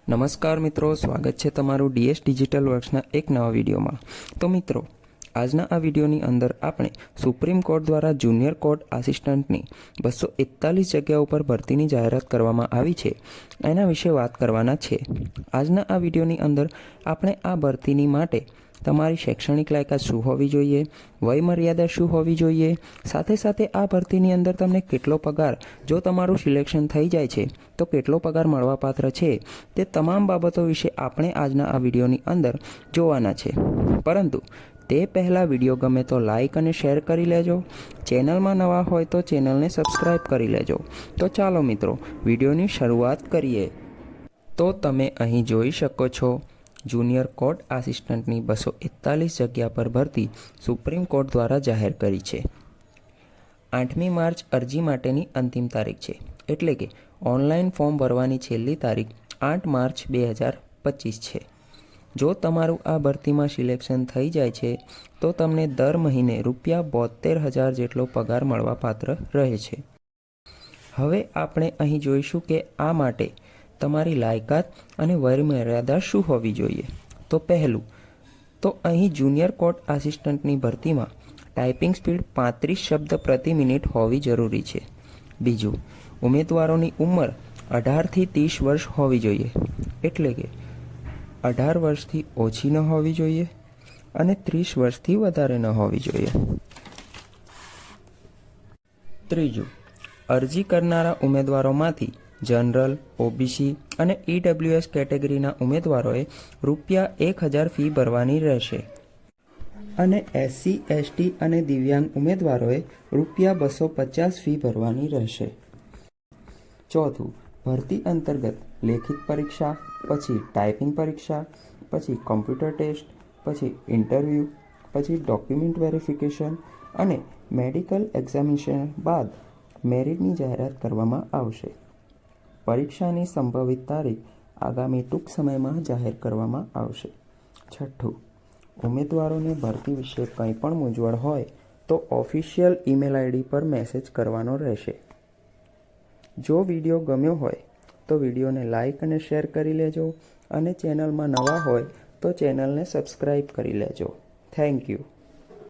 નમસ્કાર મિત્રો, સ્વાગત છે તમારું ડીએસ ડિજિટલ વર્ક્સના એક નવા વિડીયોમાં। તો મિત્રો, આજના આ વિડીયોની અંદર આપણે સુપ્રીમ કોર્ટ દ્વારા જુનિયર કોર્ટ આસિસ્ટન્ટની 241 જગ્યાઓ પર ભરતીની જાહેરાત કરવામાં આવી છે, એના વિશે વાત કરવાના છે। આજના આ વિડીયોની અંદર આપણે આ ભરતીની માટે તમારી શૈક્ષણિક લાયકાત શું હોવી જોઈએ, વય મર્યાદા શું હોવી જોઈએ, સાથે સાથે આ ભરતીની અંદર તમને કેટલો પગાર, જો તમારું સિલેક્શન થઈ જાય છે તો કેટલો પગાર મળવાપાત્ર છે, તે તમામ બાબતો વિશે આપણે આજના આ વિડીયોની અંદર જોવાના છે। પરંતુ તે પહેલાં વિડીયો ગમે તો લાઇક અને શેર કરી લેજો, ચેનલમાં નવા હોય તો ચેનલને સબસ્ક્રાઈબ કરી લેજો। તો ચાલો મિત્રો, વિડીયોની શરૂઆત કરીએ। તો તમે અહીં જોઈ શકો છો, જુનિયર કોર્ટ આસિસ્ટન્ટની 241 જગ્યા પર ભરતી સુપ્રીમ કોર્ટ દ્વારા જાહેર કરી છે। 8મી માર્ચ અરજી માટેની અંતિમ તારીખ છે, એટલે કે ઓનલાઈન ફોર્મ ભરવાની છેલ્લી તારીખ 8 માર્ચ 2025 છે। જો તમારું આ ભરતીમાં સિલેક્શન થઈ જાય છે તો તમને દર મહિને ₹72,000 જેટલો પગાર મળવાપાત્ર રહે છે। હવે આપણે અહીં જોઈશું કે આ માટે તમારી લાયકાત અને વયમર્યાદા શું હોવી જોઈએ। તો પહેલું તો અહીં જુનિયર કોર્ટ આસિસ્ટન્ટની ભરતીમાં ટાઈપિંગ સ્પીડ 35 શબ્દ પ્રતિ મિનિટ હોવી જરૂરી છે। બીજું, ઉમેદવારોની ઉંમર 18થી 30 વર્ષ હોવી જોઈએ, એટલે કે 18 વર્ષથી ઓછી ન હોવી જોઈએ અને 30 વર્ષથી વધારે ન હોવી જોઈએ। ત્રીજું, અરજી કરનારા ઉમેદવારોમાંથી જનરલ, ઓબીસી અને ઈડબ્લ્યુએસ કેટેગરીના ઉમેદવારોએ ₹1,000 ફી ભરવાની રહેશે અને એસસી, એસટી અને દિવ્યાંગ ઉમેદવારોએ ₹250 ફી ભરવાની રહેશે। ચોથું, ભરતી અંતર્ગત લેખિત પરીક્ષા, પછી ટાઈપિંગ પરીક્ષા, પછી કોમ્પ્યુટર ટેસ્ટ, પછી ઇન્ટરવ્યૂ, પછી ડોક્યુમેન્ટ વેરિફિકેશન અને મેડિકલ એક્ઝામિનેશન બાદ મેરિટની જાહેરાત કરવામાં આવશે। પરીક્ષાની સંભવિત તારીખ આગામી ટૂંક સમયમાં જાહેર કરવામાં આવશે। છઠ્ઠું, ઉમેદવારોને ભરતી વિશે કંઈ પણ મૂંઝવણ હોય તો ઓફિશિયલ ઈમેલ આઈડી પર મેસેજ કરવાનો રહેશે। જો વિડીયો ગમ્યો હોય તો વિડીયોને લાઇક અને શેર કરી લેજો અને ચેનલમાં નવા હોય તો ચેનલને સબસ્ક્રાઈબ કરી લેજો। Thank you.